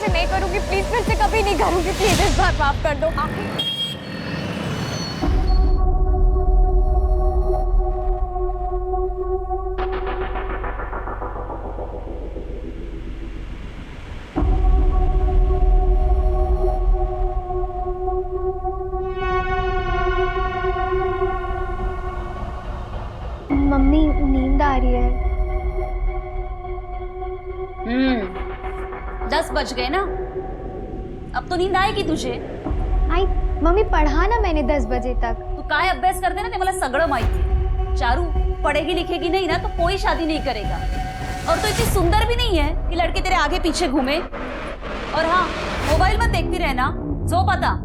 से नहीं करूंगी, प्लीज फिर से कभी नहीं करूंगी, प्लीज इस बार माफ कर दो। मम्मी नींद आ रही है। 10 बज गए ना, अब तो नींद आएगी तुझे। आई मम्मी पढ़ा ना मैंने 10 बजे तक। तू काय अभ्यास करते ना ते मला सगळं माहिती। चारू पढ़ेगी लिखेगी नहीं ना तो कोई शादी नहीं करेगा, और तो इतनी सुंदर भी नहीं है कि लड़के तेरे आगे पीछे घूमे। और हाँ, मोबाइल मत देखती रहना, जो पता।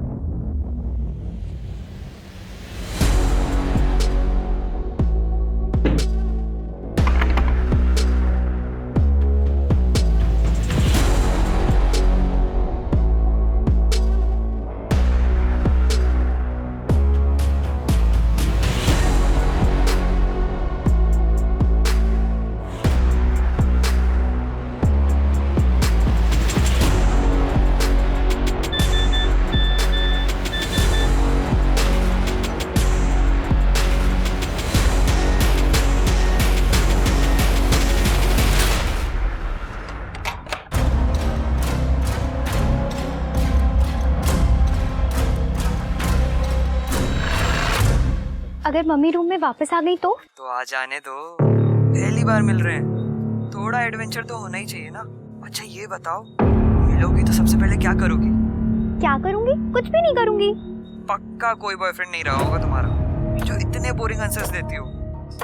अगर मम्मी रूम में वापस आ गई तो आ जाने दो, पहली बार मिल रहे हैं, थोड़ा एडवेंचर तो होना ही चाहिए ना। अच्छा ये बताओ, मिलोगी तो सबसे पहले क्या करोगी? क्या करूंगी? कुछ भी नहीं करूंगी। पक्का कोई बॉयफ्रेंड नहीं रहा होगा तुम्हारा जो इतने बोरिंग आंसर्स देती हो।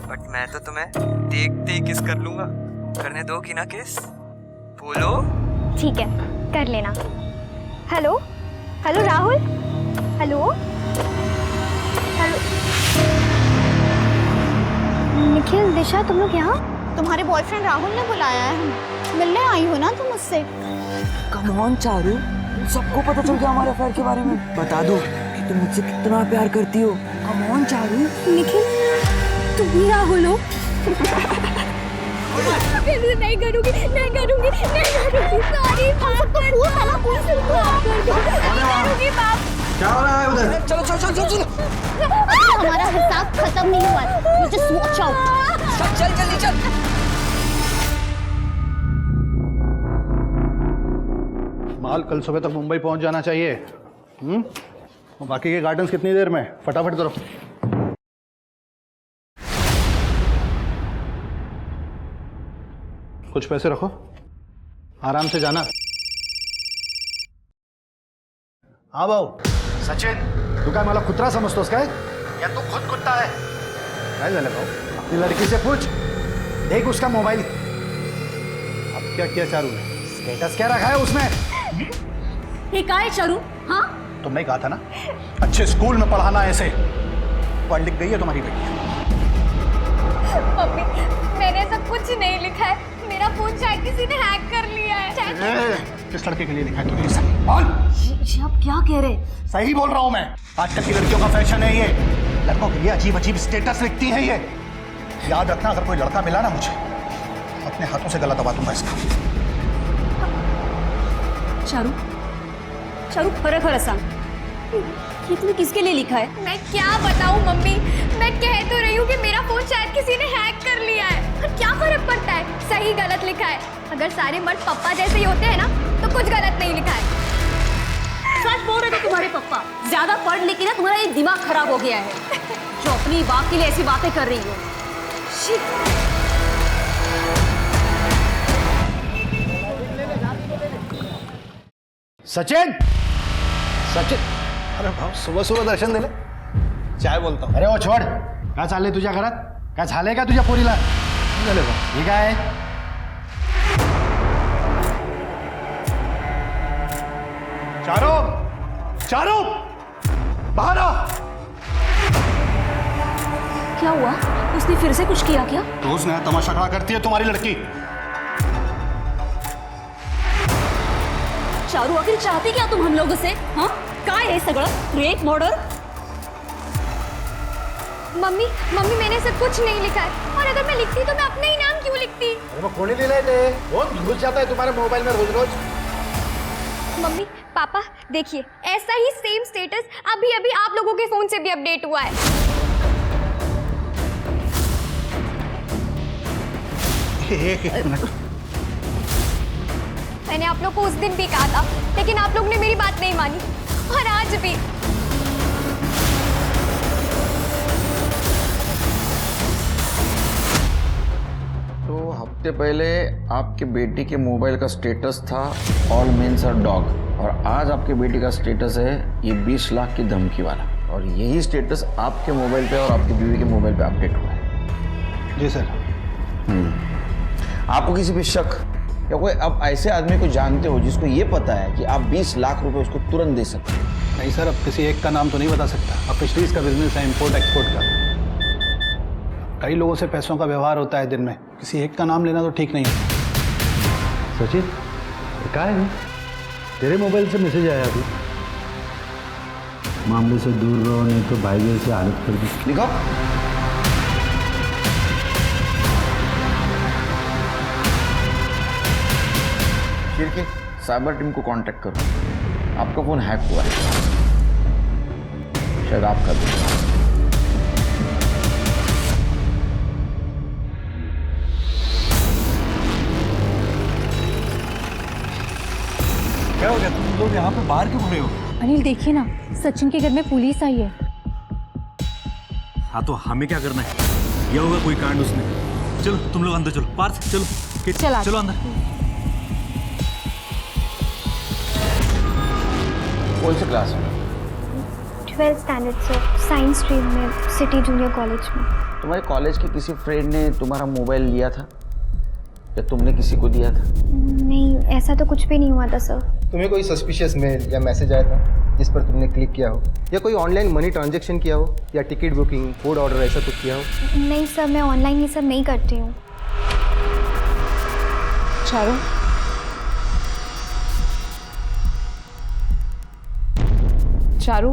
बट मैं तो तुम्हें देखते ही किस कर लूंगा। करने दो कि ना किस? बोलो। ठीक है, कर लेना। Hello hello Rahul, hello hello. Nikhil, Disha, तुम लोग यहाँ? तुम्हारे बॉयफ्रेंड राहुल ने बुलाया है, मिलने आई हो ना तुम उससे? कम ऑन चारू, सबको पता चल गया हमारे अफेयर के बारे में। बता दो कि तुम मुझसे कितना प्यार करती हो। Come on Charu. निखिल, तुम ही राहुल हो? नहीं करूंगी, नहीं करूंगी, नहीं करूंगी। सॉरी, माफ कर दो, माफ क्या हो रहा है उधर? चलो चलो चलो चलो चलो। हमारा हिसाब खत्म नहीं हुआ है। You just watch out। सब चल जल्दी चल। माल कल सुबह तक मुंबई पहुंच जाना चाहिए। और बाकी के गार्डन्स कितनी देर में? फटाफट करो। कुछ पैसे रखो, आराम से जाना। हाँ भाऊ सचिन, तू काय मला कुत्रा समजतोस काय? या तू खुद कुत्ता है? काय झालं भाऊ? अपनी लड़की से पूछ, देख उसका मोबाइल। अब क्या किया चारू ने? स्टेटस क्या रखा है उसमें? ये का है चारू? हाँ, तुमने कहा था ना अच्छे स्कूल में पढ़ाना। ऐसे पढ़ लिख गई है तुम्हारी बेटी। मम्मी, मैंने ऐसा कुछ नहीं लिखा है, मेरा फोन शायद किसी ने हैक कर लिया है। किस लड़के के लिए लिखा है तूने? सही बोल। ये आप क्या कह रहे? सही बोल रहा हूं मैं। आजकल की लड़कियों का फैशन है ये, लड़कों के लिए अजीब अजीब स्टेटस लिखती हैं ये। याद रखना, अगर कोई लड़का मिला ना मुझे, अपने हाथों से गला दबा दूंगा इसका। चारू, चारू खरं खरं सांग, ये तुमने किसके लिए लिखा है? मैं क्या बताऊं मम्मी, मैं कह तो रही हूँ कि मेरा फोन शायद किसी ने हैक कर लिया है। पर क्या फर्क पड़ता है, सही गलत लिखा है। अगर सारे मर्द पप्पा जैसे ही होते हैं ना, तो कुछ गलत नहीं लिखा है। सच बोल रहे थे तुम्हारे पप्पा। ज्यादा पढ़ लिख के ना तुम्हारा ये दिमाग खराब हो गया है, जो अपनी बाप के लिए ऐसी बातें कर रही हो। सचिन, सचिन, अरे भाऊ सुबह सुबह दर्शन दिले, चाय बोलतो। अरे ओ छोड, काय चाललंय तुझ्या घरात? काय झालंय का तुझ्या पोरीला? झाले बा, हे काय? चारो, चारो, बाहर आ। क्या हुआ? उसने फिर से कुछ किया क्या? रोज नया तमाशा खड़ा करती है तुम्हारी लड़की। चारू, आखिर चाहती क्या तुम हम लोगों से? हाँ, काय है सगळं? Rape, murder? मम्मी, मम्मी मैंने सब कुछ नहीं लिखा है, और अगर मैं लिखती तो मैं अपने ही नाम क्यों लिखती? अरे वो कोणी लिहिलंय ते? कौन घुस जाता है तुम्हारे मोबाइल में रोज रोज? मम्मी पापा देखिए, ऐसा ही सेम स्टेटस अभी अभी आप लोगों के फोन से भी अपडेट हुआ है। एक मिनट। मैंने आप लोग को उस दिन भी कहा था, लेकिन आप लोग ने मेरी बात नहीं मानी, और आज भी। तो हफ्ते पहले आपके बेटी के मोबाइल का स्टेटस था ऑल मेन्स आर डॉग, और आज आपके बेटी का स्टेटस है ये 20 लाख की धमकी वाला, और यही स्टेटस आपके मोबाइल पे और आपकी बीवी के मोबाइल पे अपडेट हुआ है। जी सर। आपको किसी पे शक या कोई अब ऐसे आदमी को जानते हो जिसको ये पता है कि आप 20 लाख रुपए उसको तुरंत दे सकते हैं? नहीं सर, अब किसी एक का नाम तो नहीं बता सकता। अब फिशरीज का बिजनेस है, इंपोर्ट एक्सपोर्ट का, कई लोगों से पैसों का व्यवहार होता है दिन में, किसी एक का नाम लेना तो ठीक नहीं है। सचिन क्या है? तेरे मोबाइल से मैसेज आया अभी, मामले से दूर रहो नहीं तो भाई जैसे हालत कर दी। लिखो। फिर साइबर टीम को कांटेक्ट करो, आपका फोन हैक हुआ है, शायद आपका भी। क्या हो गया, तुम लोग यहाँ पे बाहर क्यों घूम रहे हो? अनिल देखिए ना, सचिन के घर में पुलिस आई है। हाँ तो हमें क्या करना है? ये होगा कोई कांड उसने। चलो तुम लोग अंदर चलो, पार्थ चलो, चलो अंदर। कौन से क्लास में? 12th स्टैंडर्ड से, साइंस स्ट्रीम में, सिटी जूनियर कॉलेज में। तुम्हारे कॉलेज के किसी फ्रेंड ने तुम्हारा मोबाइल लिया था या तुमने किसी को दिया था? नहीं, ऐसा तो कुछ भी नहीं हुआ था सर। तुम्हें कोई सस्पिशियस मेल या मैसेज आया था जिस पर तुमने क्लिक किया हो, या कोई ऑनलाइन मनी ट्रांजैक्शन किया हो, या टिकट बुकिंग, फूड ऑर्डर ऐसा कुछ किया हो? नहीं सर, मैं ऑनलाइन ये सब नहीं करती हूँ। चारों चारू,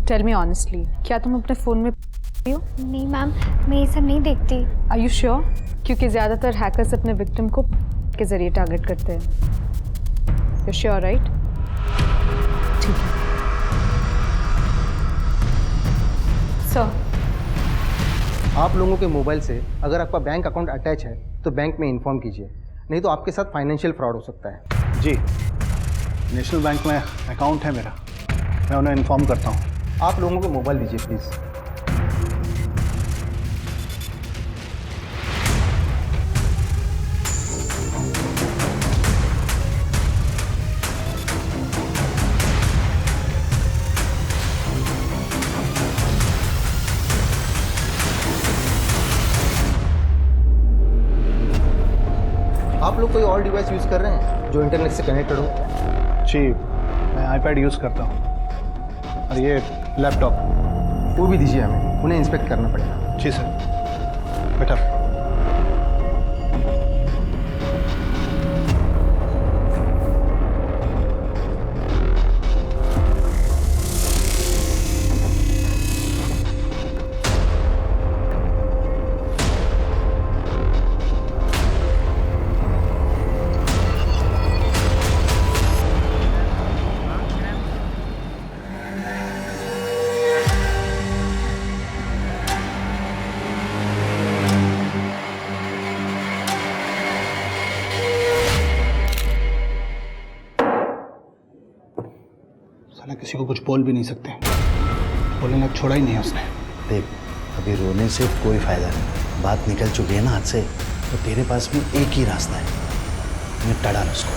टेल मी ऑनेस्टली, क्या तुम अपने फ़ोन में हो? नहीं मैम, मैं ये सब नहीं देखती। Are you sure? क्योंकि ज़्यादातर हैकर्स अपने विक्टिम को के ज़रिए टारगेट करते हैं। You sure right? ठीक है सर। आप लोगों के मोबाइल से अगर आपका बैंक अकाउंट अटैच है तो बैंक में इन्फॉर्म कीजिए, नहीं तो आपके साथ फाइनेंशियल फ्रॉड हो सकता है। जी, नेशनल बैंक में अकाउंट है मेरा, मैं उन्हें इन्फॉर्म करता हूँ। आप लोगों को मोबाइल दीजिए प्लीज़। आप लोग कोई और डिवाइस यूज़ कर रहे हैं जो इंटरनेट से कनेक्टेड हो? जी, मैं आईपैड यूज़ करता हूँ, और ये लैपटॉप। वो भी दीजिए हमें, उन्हें इंस्पेक्ट करना पड़ेगा। जी सर, बेटा। साला किसी को कुछ बोल भी नहीं सकते, बोलने लायक छोड़ा ही नहीं है उसने। देख, अभी रोने से कोई फायदा नहीं, बात निकल चुकी है ना हाथ से, तो तेरे पास भी एक ही रास्ता है, निपटा डाल उसको।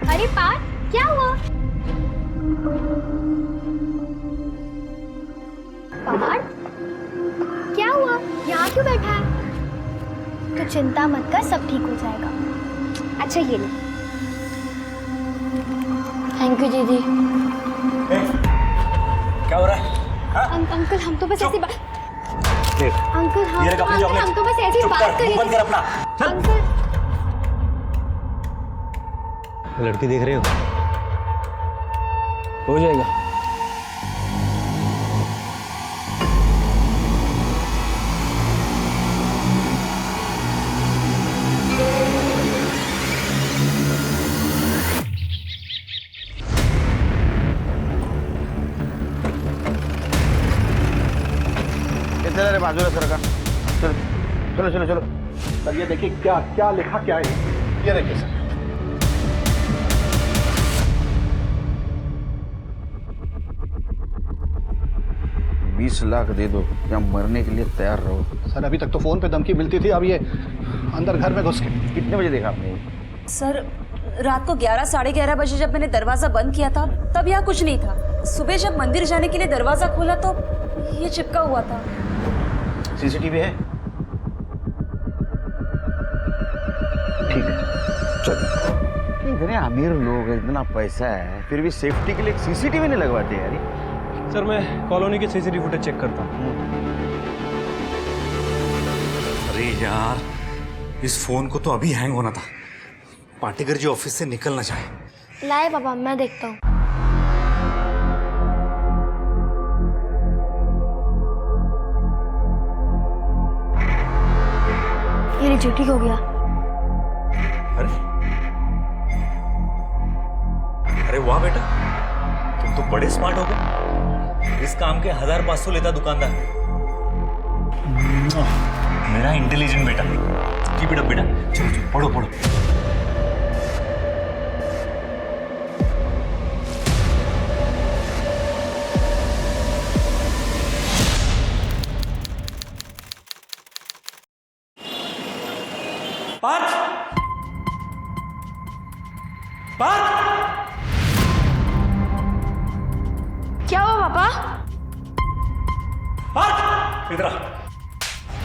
अरे पार्थ, क्या हुआ? पार्थ, क्या हुआ? यहाँ क्यों बैठा है? तो चिंता मत कर, सब ठीक हो जाएगा। अच्छा ये लो। थैंक यू दीदी। क्या हो रहा है? अंकल हम तो बस ऐसी बात। देख, अंकल ये रख अपनी चॉकलेट। हम तो बस ऐसी बात कर रहे बंद कर अपना। थे। अंकल लड़की देख रहे हो जाएगा। बाजूला सरका. चलो चलो चलो चलो. सर ये देखिए क्या क्या लिखा क्या है. ये देखिए सर. $20 लाख दे दो या मरने के लिए तैयार रहो. सर अभी तक तो फोन पे धमकी मिलती थी, अब ये अंदर घर में घुस के. कितने बजे देखा आपने? सर रात को 11 साढ़े 11 बजे जब मैंने दरवाजा बंद किया था तब यहाँ कुछ नहीं था. सुबह जब मंदिर जाने के लिए दरवाजा खोला तो ये चिपका हुआ था. सीसीटीवी है? ठीक है चलो. इतने अमीर लोग हैं, इतना पैसा है, फिर भी सेफ्टी के लिए एक सीसीटीवी नहीं लगवाते यार. सर मैं कॉलोनी के सीसीटीवी फुटेज चेक करता हूँ. अरे यार इस फोन को तो अभी हैंग होना था. पाटेकर जी ऑफिस से निकलना चाहे. लाए पापा, मैं देखता हूँ. ये लीजिए, ठीक हो गया. अरे वाह बेटा, तुम तो बड़े स्मार्ट हो गए. इस काम के 1500 लेता दुकानदार. मेरा इंटेलिजेंट बेटा. कीप इट अप बेटा. चलो चलो पढ़ो पढ़ो. पार्थ, पार्थ, क्या हुआ पापा? पार्थ, इधर आ.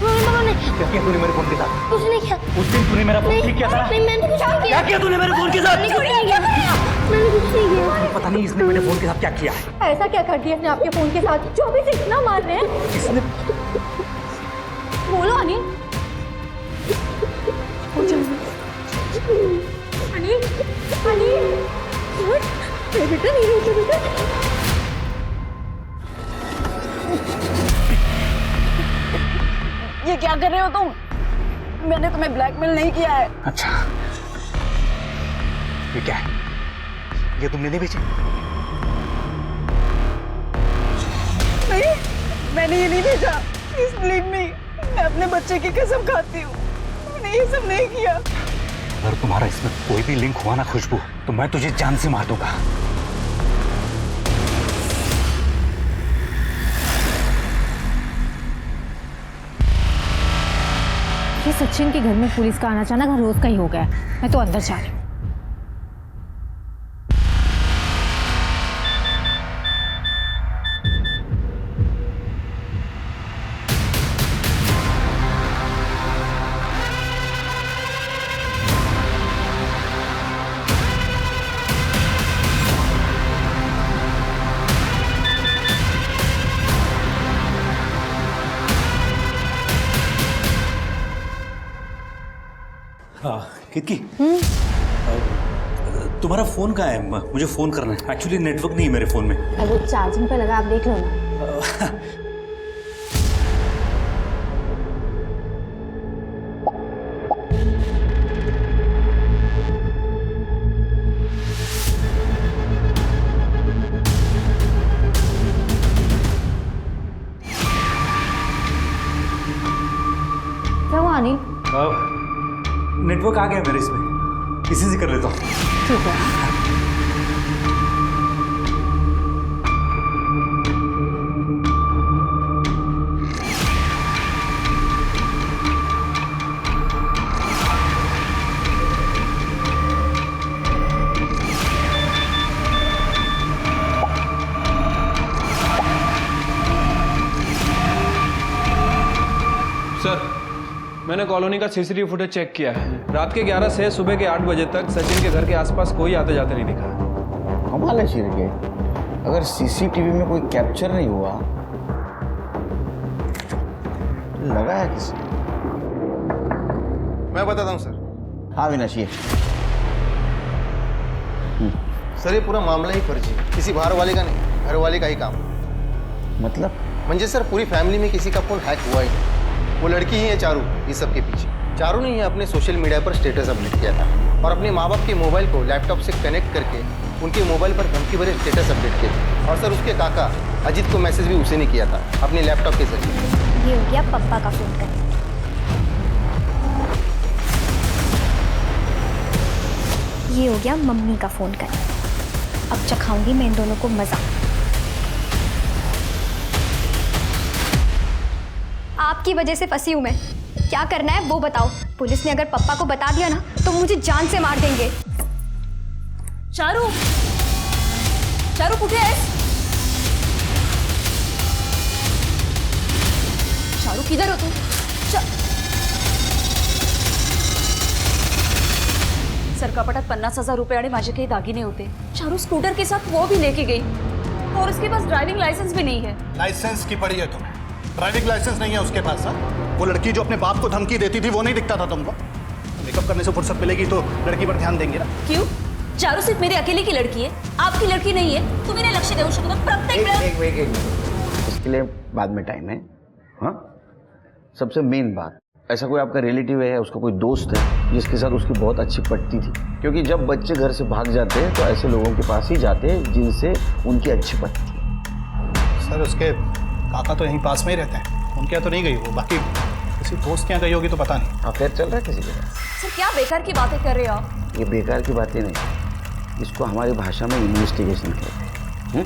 पापा ने क्या किया तूने मेरे फोन के साथ? कुछ नहीं किया. उस दिन तूने मेरा फोन ठीक किया था. नहीं, मैंने कुछ नहीं किया. क्या किया तूने मेरे फोन के साथ? मैंने कुछ नहीं किया. मैंने कुछ नहीं किया. पता नहीं इसने मेरे फोन के साथ क्या किया है. ऐसा क्या कर दिया इसने आपके फोन के साथ जो अभी से इतना मार रहे हैं? इसने बोलो अनिल. अनिल, अनिल, बेटा नहीं रोते बेटा. ये क्या कर रहे हो तुम? मैंने तुम्हें ब्लैकमेल नहीं किया है. अच्छा ये क्या है? ये तुमने नहीं बेची? नहीं, मैंने ये नहीं भेजा. प्लीज बिलीव मी, मैं अपने बच्चे की कसम खाती हूँ, मैंने ये सब नहीं किया. अगर तुम्हारा इसमें कोई भी लिंक हुआ ना खुशबू, तो मैं तुझे जान से मार दूंगा. ये सचिन के घर में पुलिस का आना जाना रोज का ही हो गया. मैं तो अंदर जा रही हूँ. हाँ कितकी, तुम्हारा फोन कहाँ है? मुझे फोन करना है. एक्चुअली नेटवर्क नहीं है मेरे फोन में. वो चार्जिंग पे लगा, आप देख लो ना. क्या हुआ अनिल? नेटवर्क आ गया मेरे इसमें, इसी से कर लेता हूँ. ठीक है. सर मैंने कॉलोनी का सीसीटीवी फुटेज चेक किया है. रात के 11 से सुबह के 8 बजे तक सचिन के घर के आसपास कोई आते जाते नहीं दिखा. कमाल है शिर के. अगर सीसीटीवी में कोई कैप्चर नहीं हुआ, लगा है किसी. मैं बताता हूँ सर. हाँ विनाश ये. सर ये पूरा मामला ही फर्जी, किसी बाहर वाले का नहीं, घर वाले का ही काम. मतलब? म्हणजे सर पूरी फैमिली में किसी का फोन हैक हुआ ही नहीं. वो लड़की ही है चारू इस सब के पीछे. चारू ने ही अपने सोशल मीडिया पर स्टेटस अपडेट किया था और अपने माँ बाप के मोबाइल को लैपटॉप से कनेक्ट करके उनके मोबाइल पर धमकी भरे स्टेटस अपडेट किए थे. और सर उसके काका अजीत को मैसेज भी उसे ने किया था अपने लैपटॉप के जरिए. ये हो गया पप्पा का फोन कनेक्ट। ये हो गया मम्मी का फोन कनेक्ट। अब चखाऊंगी मैं इन दोनों को मजा। आपकी वजह से फंसी हूं मैं। क्या करना है वो बताओ। पुलिस ने अगर पप्पा को बता दिया ना तो मुझे जान से मार देंगे। चारू, चारू कुठे आहेस? चारू किधर हो तू? सरकापटात 50,000 रुपये आणि माझे काही दागिने होते। चारू स्कूटर के साथ वो भी लेके गई और उसके पास ड्राइविंग लाइसेंस भी नहीं है। लाइसेंस की पड़ी है तुम्हें? ड्राइविंग लाइसेंस नहीं है उसके पास? हाँ, वो लड़की जो अपने बाप को धमकी देती थी वो नहीं दिखता था तुमको? मेकअप करने से फुर्सत मिलेगी तो लड़की पर ध्यान देंगे ना। क्यों? चारू सिर्फ मेरी अकेले की लड़की है, आपकी लड़की नहीं है। तुम्ही नाही लक्ष देऊ शकत प्रत्येक एक इसके लिए बाद में टाइम है। हाँ, सबसे मेन बात, ऐसा कोई आपका रिलेटिव है, उसका कोई दोस्त है जिसके साथ उसकी बहुत अच्छी पटती थी? क्योंकि जब बच्चे घर से भाग जाते हैं तो ऐसे लोगों के पास ही जाते हैं जिनसे उनकी अच्छी पटती है। सर उसके काका तो यहीं पास में ही रहते हैं, उनके यहाँ तो नहीं गई वो, बाकी किसी दोस्त के यहाँ गई होगी तो पता नहीं। अफेयर चल रहा है किसी के? सर क्या बेकार की बातें कर रहे हो आप? ये बेकार की बातें नहीं, इसको हमारी भाषा में इन्वेस्टिगेशन कहते हैं।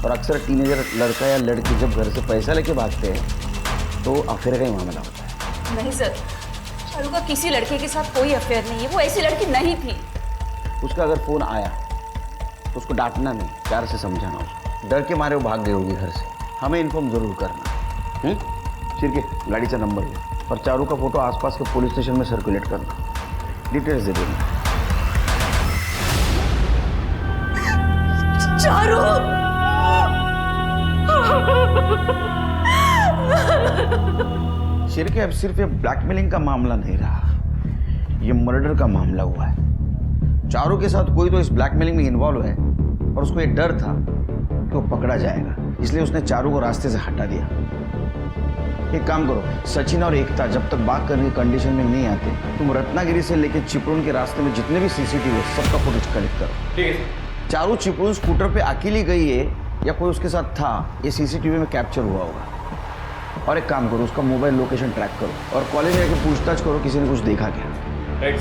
और अक्सर टीनेजर लड़का या लड़की जब घर से पैसा लेके भागते हैं तो अफेयर का ही मामला होता है। नहीं सर, चारू का किसी लड़के के साथ कोई अफेयर नहीं है, वो ऐसी लड़की नहीं थी। उसका अगर फोन आया तो उसको डांटना नहीं, प्यार से समझाना उसको। डर के मारे वो भाग गई होगी घर से, हमें इन्फॉर्म जरूर करना। ठीक है, गाड़ीचा नंबर है और चारू का फोटो आसपास के पुलिस स्टेशन में सर्कुलेट करना, डिटेल्स दे देना। चारू शिरके, अब सिर्फ ये ब्लैकमेलिंग का मामला नहीं रहा, ये मर्डर का मामला हुआ है। चारू के साथ कोई तो इस ब्लैकमेलिंग में इन्वॉल्व है और उसको ये डर था कि वो पकड़ा जाएगा, इसलिए उसने चारू को रास्ते से हटा दिया। एक काम करो, सचिन और एकता जब तक बात करने की कंडीशन में नहीं आते, तुम रत्नागिरी से लेकर चिपळूण के रास्ते में जितने भी सीसीटीवी है सबका फुटेज कलेक्ट करो। ठीक है। चारू चिपळूण स्कूटर पे अकेली गई है या कोई उसके साथ था, ये सीसीटीवी में कैप्चर हुआ होगा। और एक काम करो, उसका मोबाइल लोकेशन ट्रैक करो और कॉलेज में जाकर पूछताछ करो किसी ने कुछ देखा क्या। राइट।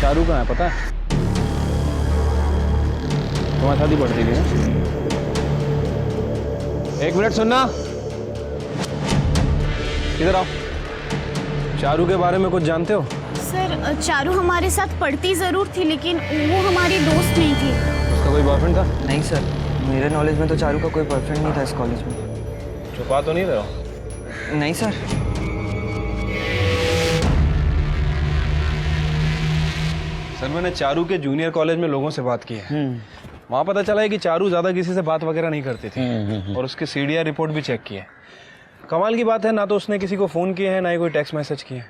चारू कहाँ है पता है? तुम्हारे साथ ही पढ़ती थी ना? एक मिनट सुनना, इधर आओ। चारू के बारे में कुछ जानते हो? सर चारू हमारे साथ पढ़ती जरूर थी लेकिन वो हमारी दोस्त नहीं थी। उसका कोई बॉयफ्रेंड था? नहीं सर, मेरे नॉलेज में तो चारू का कोई बॉयफ्रेंड नहीं था इस कॉलेज में। छुपा तो नहीं रहे हो? नहीं सर। सर मैंने चारू के जूनियर कॉलेज में लोगों से बात की है। वहाँ पता चला है कि चारू ज़्यादा किसी से बात वगैरह नहीं करती थी और उसकी सीडीआर रिपोर्ट भी चेक की है। कमाल की बात है, ना तो उसने किसी को फ़ोन किया है ना ही कोई टेक्स्ट मैसेज किया है।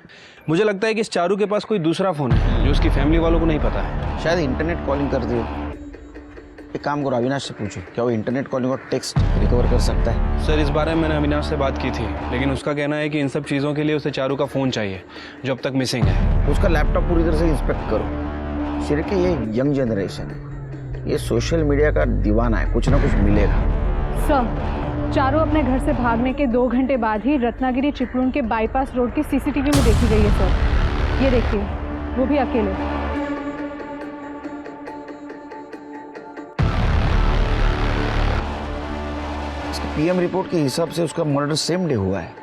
मुझे लगता है कि इस चारू के पास कोई दूसरा फ़ोन है जो उसकी फैमिली वालों को नहीं पता है। शायद इंटरनेट कॉलिंग कर दियो। एक काम करो, अविनाश से पूछो क्या वो इंटरनेट कॉलिंग और टेक्स्ट रिकवर कर सकता है। सर इस बारे में मैंने अविनाश से बात की थी, लेकिन उसका कहना है कि इन सब चीज़ों के लिए उसे चारू का फ़ोन चाहिए जो अब तक मिसिंग है। उसका लैपटॉप पूरी तरह से इंस्पेक्ट करो। शिरके, ये यंग जनरेशन है, ये सोशल मीडिया का दीवाना है, कुछ ना कुछ मिलेगा। सर, चारू अपने घर से भागने के 2 घंटे बाद ही रत्नागिरी चिपळूण के बाईपास रोड की सीसीटीवी में देखी गई है सर। ये देखिए, वो भी अकेले। पीएम रिपोर्ट के हिसाब से उसका मर्डर सेम डे हुआ है।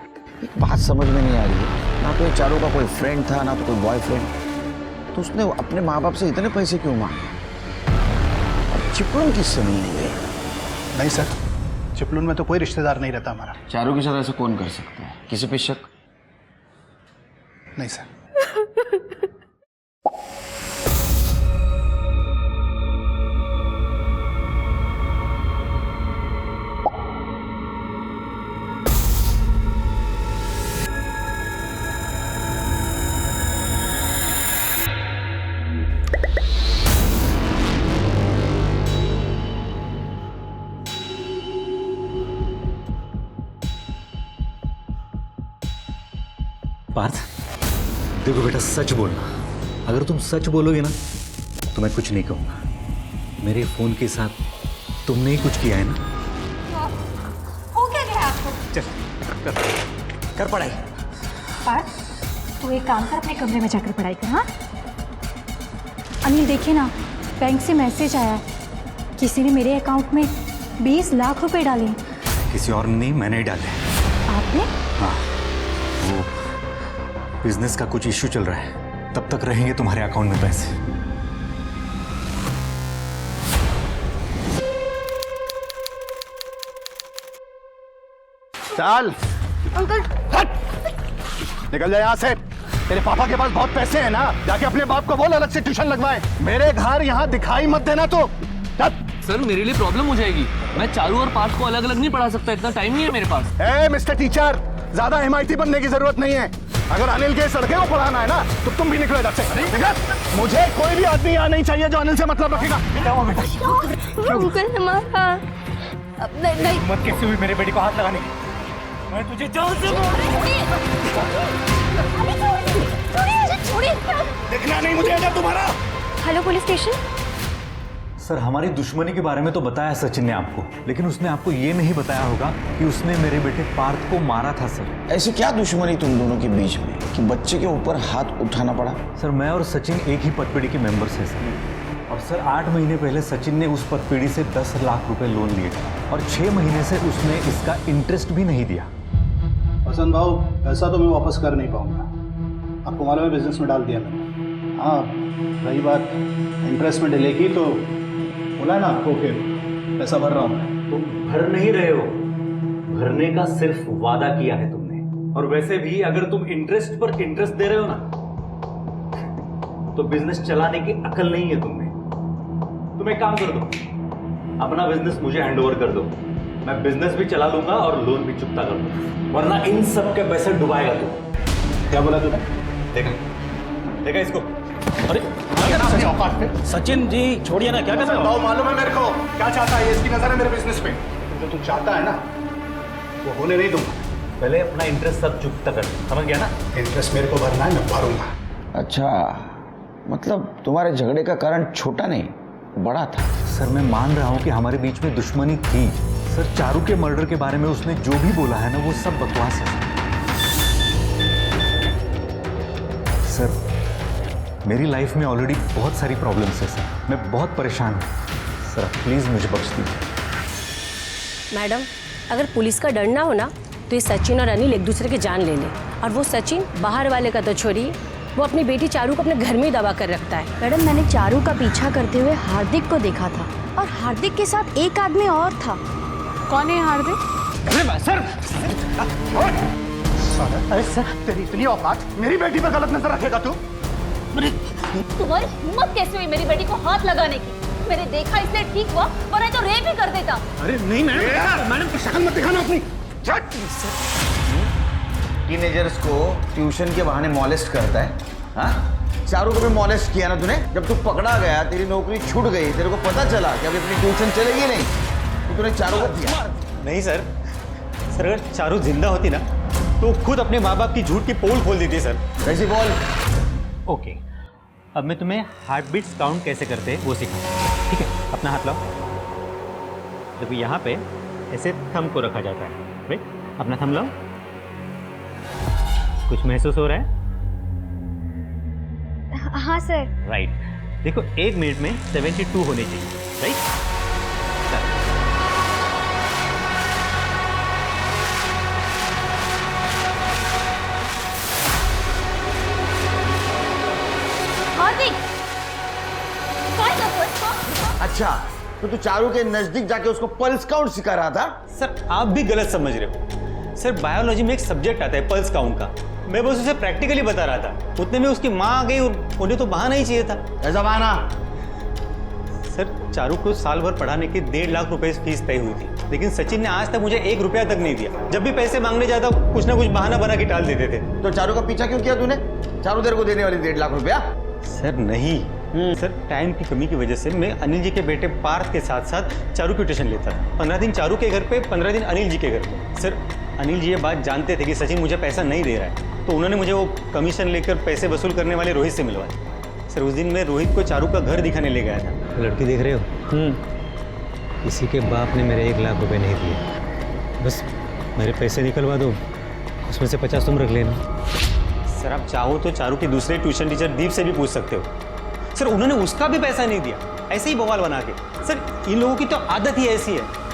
एक बात समझ में नहीं आ रही है, ना तो ये चारू का कोई फ्रेंड था ना तो कोई बॉयफ्रेंड, तो उसने अपने माँ बाप से इतने पैसे क्यों मांगे? अब चिपळूण किससे मिलने गए? नहीं सर, चिपळूण में तो कोई रिश्तेदार नहीं रहता हमारा। चारू के साथ ऐसा कौन कर सकता है? किसी पे शक? नहीं सर। पार्थ, देखो बेटा, सच बोलना। अगर तुम सच बोलोगे ना तो मैं कुछ नहीं कहूँगा। मेरे फोन के साथ तुमने ही कुछ किया है ना? हो क्या गया आपको? चल कर पढ़ाई। पार्थ तू एक काम कर, अपने कमरे में जाकर पढ़ाई कर। हाँ अनिल देखिए ना, बैंक से मैसेज आया है, किसी ने मेरे अकाउंट में 20 लाख रुपए डाले हैं। किसी और ने नहीं, मैंने ही डाले। आपने? हाँ, वो बिजनेस का कुछ इश्यू चल रहा है, तब तक रहेंगे तुम्हारे अकाउंट में पैसे। चल अंकल निकल जाए यहाँ से। तेरे पापा के पास बहुत पैसे हैं ना, जाके अपने बाप को बोल अलग से ट्यूशन लगवाए। मेरे घर यहाँ दिखाई मत देना तो। सर मेरे लिए प्रॉब्लम हो जाएगी, मैं चारू और पार्थ को अलग अलग नहीं पढ़ा सकता, इतना टाइम नहीं है मेरे पास। ए मिस्टर टीचर, ज्यादा MIT बनने की जरूरत नहीं है। अगर अनिल के लड़के को पढ़ाना है ना तो तुम भी निकलो इधर से। मुझे कोई भी आदमी यहाँ नहीं चाहिए जो अनिल से मतलब रखेगा। क्या हुआ बेटा? अंकल हमारा नहीं। मत कैसे हुई मेरे बेटी को हाथ लगाने की? मैं तुझे जान से देखना नहीं मुझे अगर तुम्हारा। Hello police station. सर हमारी दुश्मनी के बारे में तो बताया सचिन ने आपको, लेकिन उसने आपको ये नहीं बताया होगा कि उसने मेरे बेटे पार्थ को मारा था। सर ऐसी क्या दुश्मनी तुम दोनों के बीच में कि बच्चे के ऊपर हाथ उठाना पड़ा? सर मैं और सचिन एक ही पदपीढ़ी के मेंबर्स हैं सर। और सर 8 महीने पहले सचिन ने उस पदपीढ़ी से 10 लाख रुपए लोन लिए और 6 महीने से उसने इसका इंटरेस्ट भी नहीं दिया। हसन भाऊ, पैसा तो मैं वापस कर नहीं पाऊंगा, आपको मालूम है बिजनेस में डाल दिया मैंने। हाँ रही बात इंटरेस्ट में डिले की, तो बोला है ना आपको कि पैसा भर रहा हूँ मैं। तुम भर नहीं रहे हो, भरने का सिर्फ वादा किया है तुमने। और वैसे भी अगर तुम इंटरेस्ट पर इंटरेस्ट दे रहे हो ना, तो बिजनेस चलाने की अकल नहीं है तुम्हें। तुम एक काम कर दो, अपना बिजनेस मुझे हैंडओवर कर दो, मैं बिजनेस भी चला लूंगा और लोन भी चुकता कर दूंगा, वरना इन सब के पैसे डुबाएगा तू। क्या बोला तूने? देखा इसको? अरे सचिन जी छोड़िए ना, क्या कर रहे हो? मालूम है मेरे को क्या चाहता है, इसकी नजर है मेरे बिजनेस पे। जो तू चाहता है ना वो होने नहीं दूंगा। पहले अपना इंटरेस्ट सब चुकता कर, समझ गया ना? इंटरेस्ट मेरे को भरना है, मैं भरूंगा। अच्छा, मतलब तुम्हारे झगड़े का कारण छोटा नहीं बड़ा था। सर मैं मान रहा हूँ कि हमारे बीच में दुश्मनी थी। सर चारू के मर्डर के बारे में उसने जो भी बोला है ना, वो सब बकवास है। सर मेरी लाइफ में ऑलरेडी बहुत सारी प्रॉब्लम्स है सर, मैं बहुत परेशान हूँ। सर आप प्लीज़ मुझे बख्श दीजिए। मैडम अगर पुलिस का डर ना हो ना तो ये सचिन और अनिल एक दूसरे की जान ले लें। और वो सचिन बाहर वाले का तो छोड़िए, वो अपनी बेटी चारू को अपने घर में ही दबा कर रखता है। मैडम मैंने चारू का पीछा करते हुए हार्दिक को देखा था, और हार्दिक के साथ एक आदमी और था। कौन है हार्दिक? अरे सर, अरे सर तेरी इतनी औकात, मेरी बेटी पर गलत नजर रखेगा तू? तुम्हारी हिम्मत कैसे हुई मेरी बेटी को हाथ लगाने की? मैंने देखा इसलिए ठीक हुआ, वरना तो रेप ही कर देता। अरे नहीं मैडम की शक्ल मत दिखाना अपनी। टीनेजर्स को ट्यूशन के बहाने मॉलेस्ट करता है। हाँ चारू को भी मॉलेस्ट किया ना तूने। जब तू पकड़ा गया, तेरी नौकरी छूट गई, तेरे को पता चला कि अभी अपनी ट्यूशन चलेगी नहीं, तो तूने चारू को दिया। नहीं सर, अगर चारू जिंदा होती ना तो खुद अपने माँ बाप की झूठ की पोल खोल देती सर। कैसी बोल? ओके, अब मैं तुम्हें हार्ट बीट्स काउंट कैसे करते हैं वो सिखाऊंगा, ठीक है? अपना हाथ लाओ। देखो यहाँ पे ऐसे थंब को रखा जाता है, राइट? अपना थंब लाओ। कुछ महसूस हो रहा है? हाँ सर। राइट। देखो 1 मिनट में 72 होने चाहिए, राइट? अच्छा, तो तू चारू के नजदीक जाके उसको पल्स काउंट सिखा रहा था? सर आप भी गलत समझ रहे हो। सर बायोलॉजी में एक सब्जेक्ट आता है पल्स काउंट का, मैं बस उसे प्रैक्टिकली बता रहा था। उतने में उसकी माँ आ गई और उन्हें तो बहाना ही चाहिए था। ऐसा बहाना? सर चारू को साल भर पढ़ाने की 1.5 लाख रुपए फीस तय हुई थी, लेकिन सचिन ने आज तक मुझे 1 रुपया तक नहीं दिया। जब भी पैसे मांगने जाता कुछ ना कुछ बहाना बना के टाल देते थे। तो चारू का पीछा क्यों किया तूने? चारू तेरे को देने वाली 1.5 लाख रुपया? सर नहीं सर, टाइम की कमी की वजह से मैं अनिल जी के बेटे पार्थ के साथ साथ चारू की ट्यूशन लेता था। 15 दिन चारू के घर पे, 15 दिन अनिल जी के घर पे। सर अनिल जी ये बात जानते थे कि सचिन मुझे पैसा नहीं दे रहा है, तो उन्होंने मुझे वो कमीशन लेकर पैसे वसूल करने वाले रोहित से मिलवाया। सर उस दिन मैं रोहित को चारू का घर दिखाने ले गया था। लड़की देख रहे हो? किसी के बाप ने मेरे 1 लाख रुपए नहीं दिए। बस मेरे पैसे निकलवा दो, उसमें से 50 तुम रख लेना। सर आप चाहो तो चारू की दूसरे ट्यूशन टीचर दीप से भी पूछ सकते हो। सर उन्होंने उसका भी पैसा नहीं दिया, ऐसे ही बवाल बना के। सर इन लोगों की तो आदत ही ऐसी है।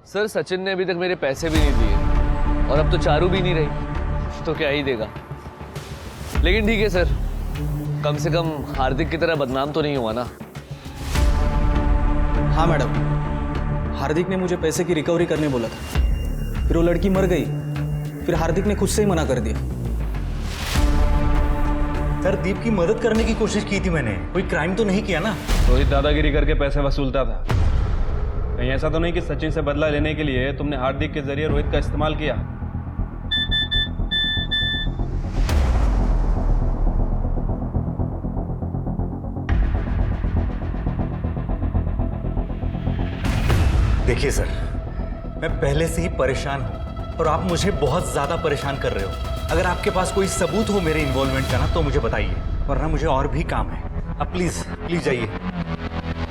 सर सचिन ने अभी तक मेरे पैसे भी नहीं दिए और अब तो चारू भी नहीं रही, तो क्या ही देगा। लेकिन ठीक है सर, कम से कम हार्दिक की तरह बदनाम तो नहीं हुआ ना। हाँ मैडम, हार्दिक ने मुझे पैसे की रिकवरी करने बोला था, फिर वो लड़की मर गई, फिर हार्दिक ने खुद से ही मना कर दिया। सर दीप की मदद करने की कोशिश की थी मैंने, कोई क्राइम तो नहीं किया ना। रोहित दादागिरी करके पैसे वसूलता था। कहीं ऐसा तो नहीं कि सचिन से बदला लेने के लिए तुमने हार्दिक के जरिए रोहित का इस्तेमाल किया? देखिए सर, मैं पहले से ही परेशान हूं और आप मुझे बहुत ज्यादा परेशान कर रहे हो। अगर आपके पास कोई सबूत हो मेरे इन्वॉल्वमेंट का ना तो मुझे बताइए, वरना मुझे और भी काम है। अब प्लीज प्लीज जाइए।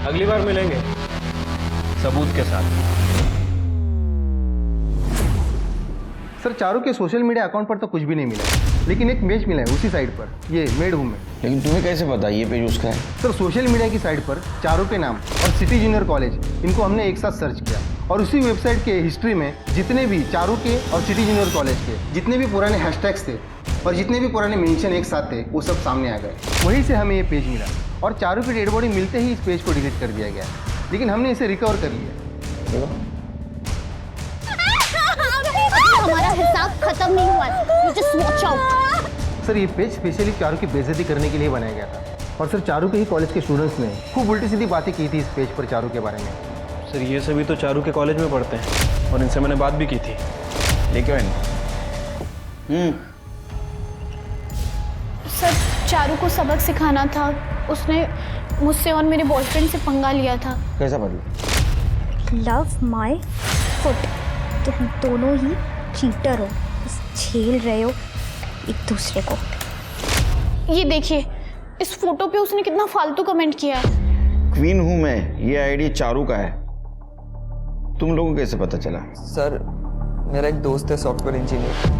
अगली बार मिलेंगे सबूत के साथ। सर चारू के सोशल मीडिया अकाउंट पर तो कुछ भी नहीं मिला, लेकिन एक पेज मिला है उसी साइट पर, ये मेड होम में। लेकिन तुम्हें कैसे पता ये पेज उसका है? सर सोशल मीडिया की साइट पर चारू के नाम और सिटी जूनियर कॉलेज, इनको हमने एक साथ सर्च किया और उसी वेबसाइट के हिस्ट्री में जितने भी चारू के और सिटी जूनियर कॉलेज के जितने भी पुराने हैशटैग्स थे और जितने भी पुराने मेंशन एक साथ थे वो सब सामने आ गए। वहीं से हमें ये पेज मिला और चारू की डेड बॉडी मिलते ही इस पेज को डिलीट कर दिया गया, लेकिन हमने इसे रिकवर कर लिया। हमारा हिसाब खत्म नहीं हुआ है, जस्ट वॉच आउट। सर ये पेज स्पेशली चारू की बेइज्जती करने के लिए बनाया गया था और सर चारू के ही कॉलेज के स्टूडेंट्स ने खूब उल्टी सीधी बातें की थी इस पेज पर चारू के बारे में। सर ये सभी तो चारू के कॉलेज में पढ़ते हैं और इनसे मैंने बात भी की थी। लेकिन सर चारू को सबक सिखाना था, उसने मुझसे और मेरे बॉयफ्रेंड से पंगा लिया था। कैसा मतलब? लव माई फुट, तुम दोनों ही चीटर हो, बस झेल रहे हो एक दूसरे को। ये देखिए इस फोटो पे उसने कितना फालतू कमेंट किया है। क्वीन हूं मैं, ये आईडी चारू का है। तुम लोगों को कैसे पता चला? सर मेरा एक दोस्त है सॉफ्टवेयर इंजीनियर,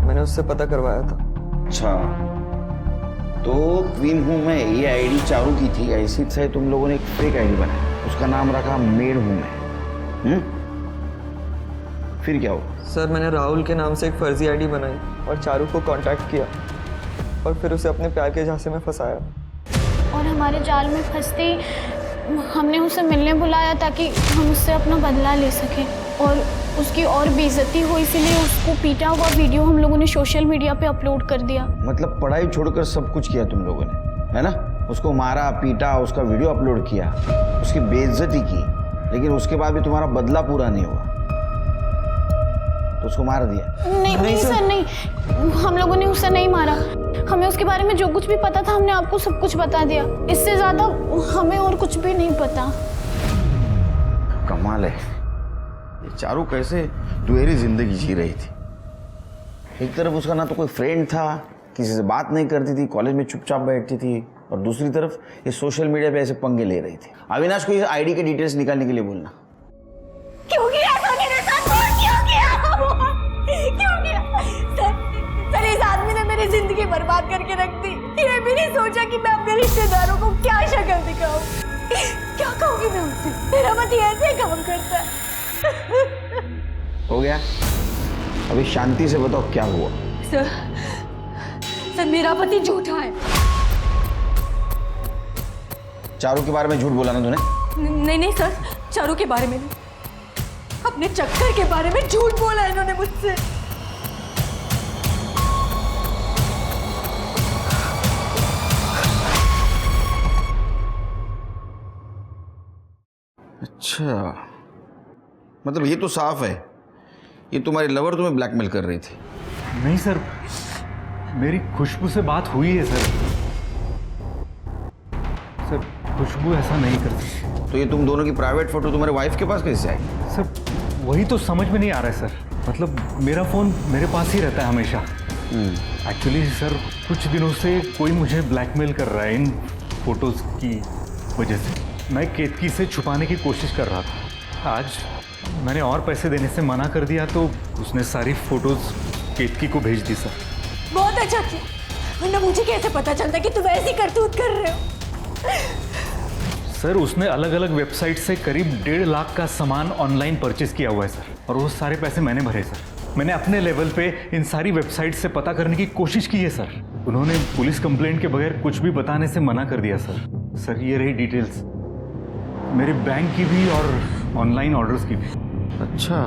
मैंने उससे पता करवाया था। अच्छा, तो क्वीन हूं मैं ये आईडी चारू की थी, ऐसी से तुम लोगों ने एक फेक आईडी बनाया, उसका नाम रखा मेड हूं मैं। फिर क्या हुआ? सर मैंने राहुल के नाम से एक फर्जी आईडी बनाई और चारू को कांटेक्ट किया और फिर उसे अपने प्यार के झांसे में फंसाया। और हमारे जाल में फंसते हमने उसे मिलने बुलाया ताकि हम उससे अपना बदला ले सकें और उसकी और बेइज्जती हो, इसीलिए उसको पीटा हुआ वीडियो हम लोगों ने सोशल मीडिया पे अपलोड कर दिया। मतलब पढ़ाई छोड़कर सब कुछ किया तुम लोगों ने, है ना? उसको मारा पीटा, उसका वीडियो अपलोड किया, उसकी बेइज्जती की, लेकिन उसके बाद भी तुम्हारा बदला पूरा नहीं हुआ तो उसको मार दिया? नहीं सर नहीं, हम लोगों ने उसे नहीं मारा। हमें उसके बारे में जो कुछ भी पता था हमने आपको सब कुछ बता दिया, इससे ज्यादा हमें और कुछ भी नहीं पता। कमाल है, ये चारू कैसे दुहेरी जिंदगी जी रही थी। एक तरफ उसका ना तो कोई फ्रेंड था, किसी से बात नहीं करती थी, कॉलेज में चुपचाप बैठती थी, और दूसरी तरफ ये सोशल मीडिया पे ऐसे पंगे ले रही थी। अविनाश को ये आईडी के डिटेल्स निकालने के लिए बोलना। क्यों किया मेरे साथ? क्यों किया? क्यों किया? सर इस आदमी ने मेरी जिंदगी बर्बाद करके रख दी। ये भी नहीं सोचा कि मैं अपने रिश्तेदारों को क्या शक्ल दिखाऊं। क्या कहूंगी मैं उससे? मेरा पति ऐसे काम करता है। हो गया, अभी शांति से बताओ क्या हुआ। सर मेरा पति झूठा है। चारू के बारे में झूठ बोला ना तूने? नहीं सर, चारू के बारे में नहीं, अपने चक्कर के बारे में झूठ बोला इन्होंने मुझसे। अच्छा, मतलब ये तो साफ है, ये तुम्हारी लवर तुम्हें ब्लैकमेल कर रही थी। नहीं सर, मेरी खुशबू से बात हुई है सर। सर खुशबू ऐसा नहीं करती। तो ये तुम दोनों की प्राइवेट फोटो तुम्हारे वाइफ के पास कैसे आई? सर वही तो समझ में नहीं आ रहा है सर। मतलब मेरा फ़ोन मेरे पास ही रहता है हमेशा। एक्चुअली सर कुछ दिनों से कोई मुझे ब्लैकमेल कर रहा है इन फोटोज़ की वजह से मैं केतकी से छुपाने की कोशिश कर रहा था। आज मैंने और पैसे देने से मना कर दिया तो उसने सारी फोटोज केतकी को भेज दी सर। बहुत अच्छा किया, वरना मुझे कैसे पता चलता कि तुम ऐसी करतूत कर रहे हो। सर उसने अलग अलग वेबसाइट से करीब 1.5 लाख का सामान ऑनलाइन परचेज किया हुआ है सर, और वो सारे पैसे मैंने भरे सर। मैंने अपने लेवल पे इन सारी वेबसाइट से पता करने की कोशिश की है सर। उन्होंने पुलिस कंप्लेंट के बगैर कुछ भी बताने से मना कर दिया सर। सर ये रही डिटेल्स, मेरे बैंक की भी और ऑनलाइन ऑर्डर्स की भी। अच्छा,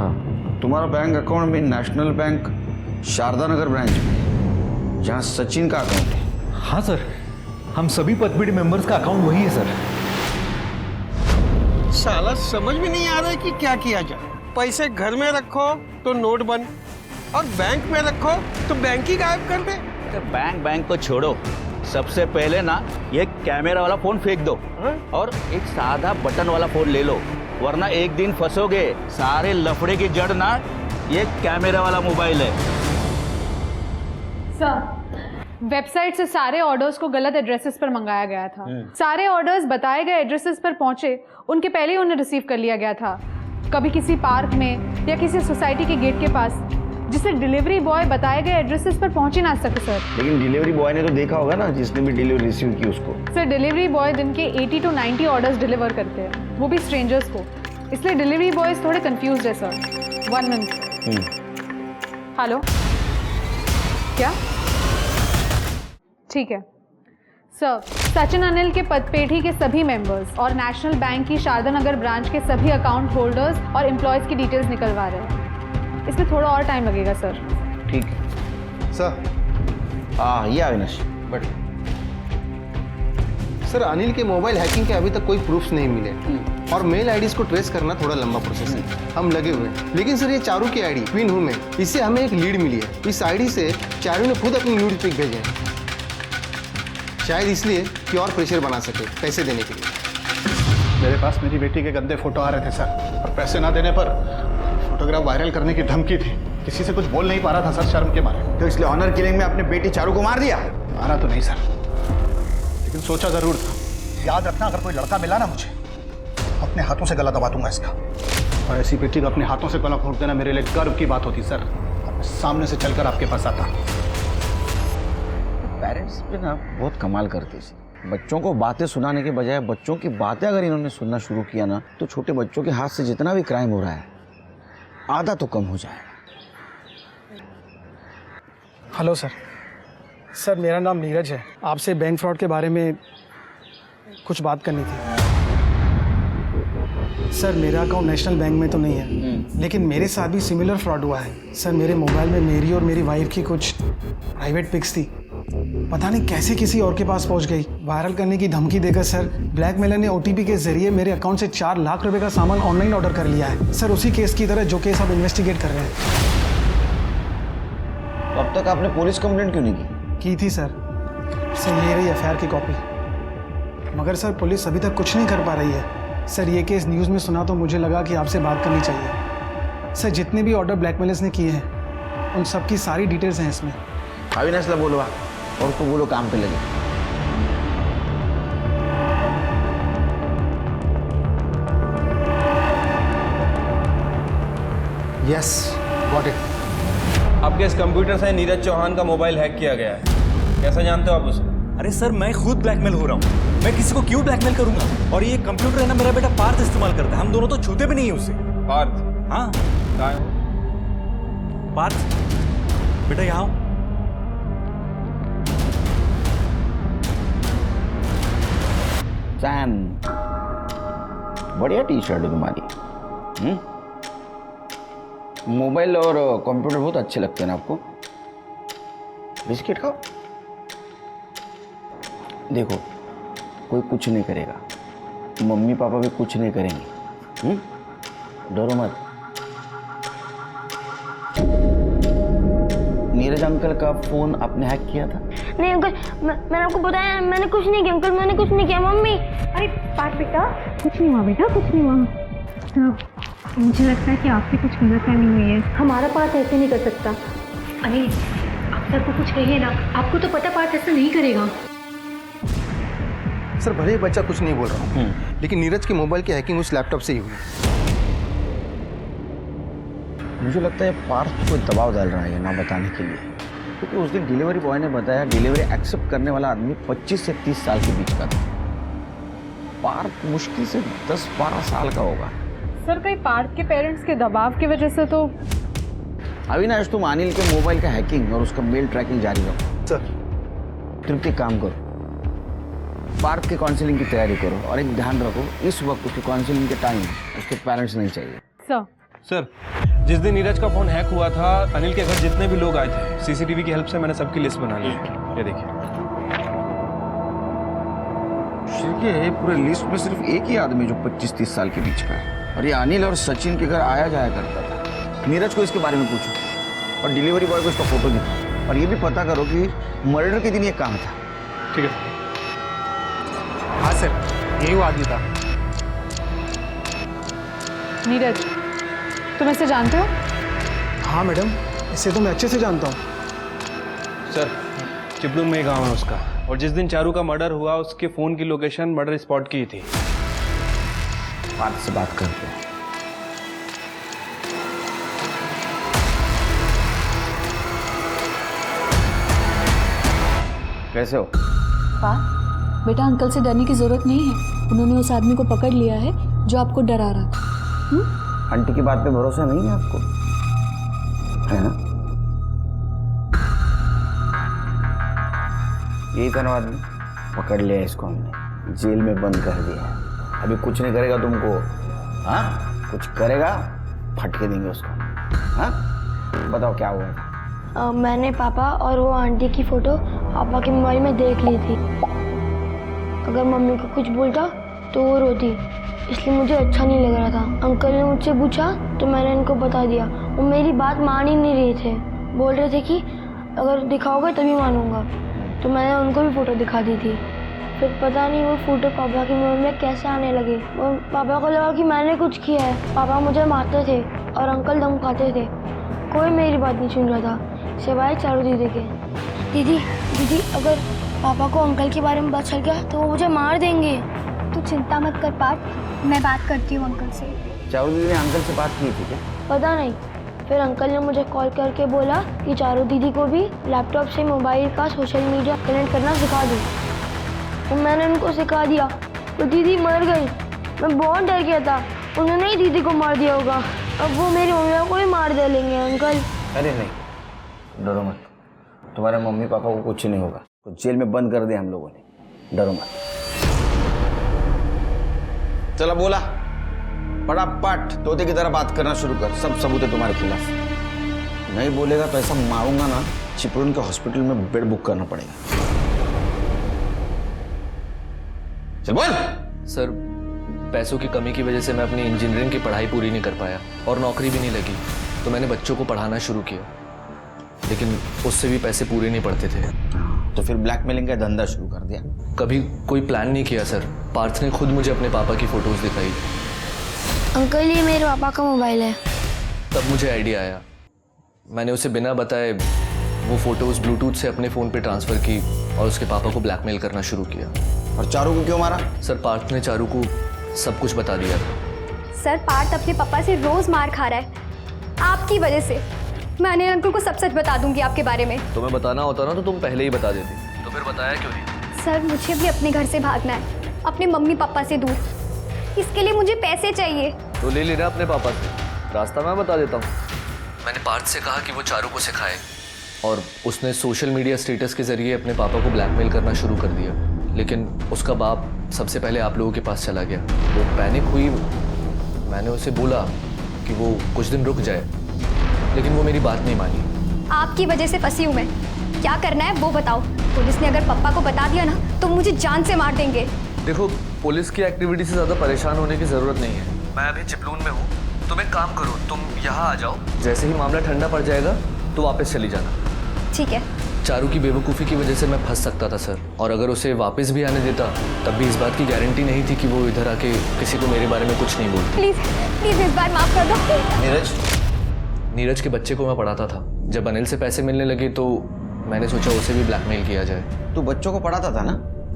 तुम्हारा बैंक अकाउंट में नेशनल बैंक शारदा नगर ब्रांच में, जहाँ सचिन का अकाउंट है? हाँ सर, हम सभी पतबीडी मेंबर्स का अकाउंट वही है सर। साला समझ में नहीं आ रहा है कि क्या किया जाए। पैसे घर में रखो तो नोट बंद, और बैंक में रखो तो बैंक ही गायब कर दे। तो बैंक को छोड़ो, सबसे पहले ना ये कैमरा वाला फोन फेंक दो और एक सादा बटन वाला फोन ले लो, वरना एक दिन फंसोगे। सारे लफड़े की जड़ ना ये कैमरा वाला मोबाइल है। सर, वेबसाइट से सारे ऑर्डर्स को गलत एड्रेसेस पर मंगाया गया था। सारे ऑर्डर्स बताए गए एड्रेसेस पर पहुंचे उनके पहले ही उन्हें रिसीव कर लिया गया था, कभी किसी पार्क में या किसी सोसाइटी के गेट के पास, जिससे डिलीवरी बॉय बताए गए एड्रेसेस पर पहुंच ही ना सके सर। लेकिन डिलीवरी बॉय ने तो देखा होगा ना, जिसने भी डिलीवरी रिसीव की उसको। सर डिलीवरी बॉय दिन के 80 to 90 ऑर्डर्स डिलीवर करते हैं, वो भी स्ट्रेंजर्स को, इसलिए डिलीवरी बॉयज थोड़े कंफ्यूज है सर। 1 मिनट। हेलो, क्या? ठीक है सर, सचिन अनिल के पदपेठी के सभी मेंबर्स और नेशनल बैंक की शारदा नगर ब्रांच के सभी अकाउंट होल्डर्स और एम्प्लॉयज़ की डिटेल्स निकलवा रहे हैं। इसमें थोड़ा और टाइम लगेगा सर। ठीक है सर। हाँ, ये अविनाश बट सर, अनिल के मोबाइल हैकिंग के अभी तक कोई प्रूफ्स नहीं मिले, और मेल आईडीज को ट्रेस करना थोड़ा लंबा प्रोसेस है। हम लगे हुए हैं, लेकिन सर ये चारू की आईडी ट्विन हूँ मैं, इससे हमें एक लीड मिली है। इस आईडी से चारू ने खुद अपनी न्यूड पिक भेजे हैं, शायद इसलिए कि और प्रेशर बना सके पैसे देने के लिए। मेरे पास मेरी बेटी के गंदे फोटो आ रहे थे सर, और पैसे ना देने पर फोटोग्राफ वायरल करने की धमकी थी। किसी से कुछ बोल नहीं पा रहा था सर, शर्म के मारे। तो इसलिए ऑनर किलिंग में अपने बेटी चारू को मार दिया? मारा तो नहीं सर, लेकिन सोचा जरूर था। याद रखना, अगर कोई लड़का मिला ना मुझे, अपने हाथों से गला दबा दूंगा इसका। और ऐसी बेटी को अपने हाथों से गला घोंट देना मेरे लिए गर्व की बात होती सर। मैं सामने से चलकर आपके पास आता। पेरेंट्स पे ना बहुत कमाल करते हैं। बच्चों को बातें सुनाने के बजाय बच्चों की बातें अगर इन्होंने सुनना शुरू किया ना, तो छोटे बच्चों के हाथ से जितना भी क्राइम हो रहा है आधा तो कम हो जाएगा। Hello sir. सर मेरा नाम नीरज है, आपसे बैंक फ्रॉड के बारे में कुछ बात करनी थी। सर मेरा अकाउंट नेशनल बैंक में तो नहीं है, लेकिन मेरे साथ भी सिमिलर फ्रॉड हुआ है। सर मेरे मोबाइल में मेरी और मेरी वाइफ की कुछ प्राइवेट पिक्स थी, पता नहीं कैसे किसी और के पास पहुंच गई। वायरल करने की धमकी देकर सर ब्लैकमेलर ने OTP के जरिए मेरे अकाउंट से 4 लाख रुपए का सामान ऑनलाइन ऑर्डर कर लिया है। सर उसी केस की तरह जो केस आप इन्वेस्टिगेट कर रहे हैं। तो अब तक आपने पुलिस कंप्लेंट क्यों नहीं की थी सर। ये रही FIR की कॉपी, मगर सर पुलिस अभी तक कुछ नहीं कर पा रही है। सर ये केस न्यूज़ में सुना तो मुझे लगा कि आपसे बात करनी चाहिए। सर जितने भी ऑर्डर ब्लैकमेलर्स ने किए हैं उन सब की सारी डिटेल्स हैं इसमें। अविनाश ला बोलवा और तो बोलो काम पे लगे। Yes, got it. आपके इस कंप्यूटर से नीरज चौहान का मोबाइल हैक किया गया है। कैसा जानते हो आप उसे? अरे सर मैं खुद ब्लैकमेल हो रहा हूँ, मैं किसी को क्यों ब्लैकमेल करूंगा? और ये कंप्यूटर है ना, मेरा बेटा पार्थ इस्तेमाल करता है, हम दोनों तो छूते भी नहीं है उसे। पार्थ? हाँ। कहाँ है? पार्थ बेटा यहाँ आओ। सैन, बढ़िया टी-शर्ट है तुम्हारी। मोबाइल और कंप्यूटर बहुत अच्छे लगते हैं ना आपको। बिस्किट खाओ। देखो कोई कुछ नहीं करेगा, मम्मी पापा भी कुछ नहीं करेंगे, डरो मत। नीरज अंकल का फोन आपने हैक किया था? नहीं अंकल, मैंने आपको बताया, मैंने कुछ नहीं किया अंकल, मैंने कुछ नहीं किया। मम्मी, अरे पार्थ बेटा, कुछ नहीं हुआ बेटा, कुछ नहीं हुआ। तो मुझे लगता है कि आपसे कुछ गलतफहमी हुई है। हमारा पार्थ ऐसे नहीं कर सकता। अरे आप सर को कुछ कहिए ना, आपको तो पता पार्थ ऐसा नहीं करेगा। सर भले ही बच्चा कुछ नहीं बोल रहा हूँ, लेकिन नीरज के मोबाइल की हैकिंग उस लैपटॉप से ही हुई। मुझे लगता है पार्थ कोई दबाव डाल रहा है ना बताने के लिए, क्योंकि उस दिन डिलीवरी बॉय ने बताया डिलीवरी एक्सेप्ट करने वाला आदमी 25 से 30 साल के बीच का था। पार्थ मुश्किल से 10-12 साल का होगा। सर कहीं पार्थ के पेरेंट्स के दबाव की वजह से तो। अविनाश, तुम अनिल के मोबाइल का हैकिंग और उसका मेल ट्रैकिंग जारी रखो। सर तृप्ति, काम करो, पार्थ के काउंसलिंग की तैयारी करो, और एक ध्यान रखो इस वक्त उसके काउंसलिंग के टाइम उसके पेरेंट्स नहीं चाहिए। सर जिस दिन नीरज का फोन हैक हुआ था, अनिल के घर जितने भी लोग आए थे, सीसीटीवी की हेल्प से मैंने सबकी लिस्ट बना ली है। ये देखिए। पूरे लिस्ट में सिर्फ एक ही आदमी जो 25-30 साल के बीच का है, और ये अनिल और सचिन के घर आया जाया करता था। नीरज को इसके बारे में पूछो और डिलीवरी बॉय को इसका फोटो दिखाओ, और ये भी पता करो कि मर्डर के दिन ये कहाँ था। ठीक है। हाँ सर, यही वो आदमी था। नीरज, तुम इसे जानते हो? हाँ मैडम, इसे तो मैं अच्छे से जानता हूँ। सर चिपलून में गाँव है उसका, और जिस दिन चारू का मर्डर हुआ उसके फोन की लोकेशन मर्डर स्पॉट की थी। पार्थ से बात करते हैं। कैसे हो? बेटा अंकल से डरने की जरूरत नहीं है, उन्होंने उस आदमी को पकड़ लिया है जो आपको डरा रहा था। आंटी की बात पे भरोसा नहीं है आपको, है ना? यही था ना आदमी, पकड़ लिया इसको हमने, जेल में बंद कर दिया। अभी कुछ नहीं करेगा तुमको, हाँ? कुछ करेगा फटके देंगे उसको, हाँ? बताओ क्या हुआ? मैंने पापा और वो आंटी की फ़ोटो पापा के मोबाइल में देख ली थी। अगर मम्मी को कुछ बोलता तो वो रोती, इसलिए मुझे अच्छा नहीं लग रहा था। अंकल ने मुझसे पूछा तो मैंने इनको बता दिया। वो मेरी बात मान ही नहीं रहे थे, बोल रहे थे कि अगर दिखाओगे तभी मानूंगा। तो मैंने उनको भी फ़ोटो दिखा दी थी। फिर पता नहीं वो फ़ोटो पापा के मोबाइल में कैसे आने लगे। और पापा को लगा कि मैंने कुछ किया है। पापा मुझे मारते थे और अंकल धमकाते थे। कोई मेरी बात नहीं सुन रहा था सिवाय चारू दीदी के। दीदी अगर पापा को अंकल के बारे में पता चल गया तो वो मुझे मार देंगे। तू चिंता मत कर पार्थ, मैं बात करती हूँ अंकल से। चारू दीदी ने अंकल से बात की थी क्या? पता नहीं, फिर अंकल ने मुझे कॉल करके बोला कि चारू दीदी को भी लैपटॉप से मोबाइल का सोशल मीडिया कनेक्ट करना सिखा दूँ। तो मैंने उनको सिखा दिया तो दीदी मर गई। मैं बहुत डर गया था, उन्होंने ही दीदी को मार दिया होगा। अब वो मेरी मम्मी को ही मार डालेंगे अंकल। अरे नहीं, डरो मत, तुम्हारे मम्मी पापा को कुछ नहीं होगा। तो जेल में बंद कर दिया हम लोगों ने, डरो मत। चलो बोला, फटाफट तोते की तरह बात करना शुरू कर। सब सबूत है तुम्हारे खिलाफ। नहीं बोलेगा तो ऐसा मारूंगा ना, चिपळूण के हॉस्पिटल में बेड बुक करना पड़ेगा। चल बोल। सर पैसों की कमी की वजह से मैं अपनी इंजीनियरिंग की पढ़ाई पूरी नहीं कर पाया और नौकरी भी नहीं लगी, तो मैंने बच्चों को पढ़ाना शुरू किया, लेकिन उससे भी पैसे पूरे नहीं पड़ते थे। तो फिर ब्लैकमेलिंग का धंधा शुरू कर दिया? कभी कोई प्लान नहीं किया सर। पार्थ ने खुद मुझे अपने पापा की फ़ोटोज़ दिखाई। अंकल ये मेरे पापा का मोबाइल है। तब मुझे आइडिया आया, मैंने उसे बिना बताए वो फ़ोटोज़ ब्लूटूथ से अपने फ़ोन पे ट्रांसफ़र की और उसके पापा को ब्लैकमेल करना शुरू किया। और चारू को क्यों मारा? सर पार्थ ने चारू को सब कुछ बता दिया था। सर पार्थ अपने पापा से रोज़ मार खा रहा है आपकी वजह से। मैं अनिल अंकल को सब सच बता दूंगी आपके बारे में। तुम्हें बताना होता ना तो तुम पहले ही बता देती, तो फिर बताया क्यों नहीं? सर मुझे भी अपने घर से भागना है, अपने मम्मी पापा से दूर। इसके लिए मुझे पैसे चाहिए। तो ले लेना अपने पापा से, रास्ता मैं बता देता हूँ। मैंने पार्थ से कहा कि वो चारू को सिखाए, और उसने सोशल मीडिया स्टेटस के ज़रिए अपने पापा को ब्लैकमेल करना शुरू कर दिया। लेकिन उसका बाप सबसे पहले आप लोगों के पास चला गया। वो पैनिक हुई, मैंने उसे बोला कि वो कुछ दिन रुक जाए, लेकिन वो मेरी बात नहीं मानी। आपकी वजह से फंसी हूँ मैं, क्या करना है वो बताओ। पुलिस ने अगर पापा को बता दिया ना तो मुझे जान से मार देंगे। देखो पुलिस की एक्टिविटी से ज़्यादा परेशान होने की ज़रूरत नहीं है। मैं अभी चिपलून में हूँ, तुम एक काम करो, तुम यहाँ आ जाओ, जैसे ही मामला ठंडा पड़ जाएगा तो वापस चली जाना। ठीक है। चारू की बेवकूफ़ी की वजह से मैं फंस सकता था सर, और अगर उसे वापस भी आने देता तब भी इस बात की गारंटी नहीं थी कि वो इधर आके किसी को मेरे बारे में कुछ नहीं बोलती। प्लीज़ इस बार माफ़ कर दो। नीरज के बच्चे को मैं पढ़ाता था। जब अनिल से पैसे मिलने लगे तो मैंने सोचा उसे भी ब्लैकमेल किया जाए। तू बच्चों को पढ़ाता था ना?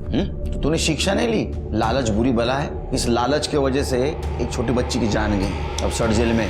तो तूने शिक्षा नहीं ली? लालच बुरी बला है, इस लालच के वजह से एक छोटी बच्ची की जान गई, अब सड़ जेल में।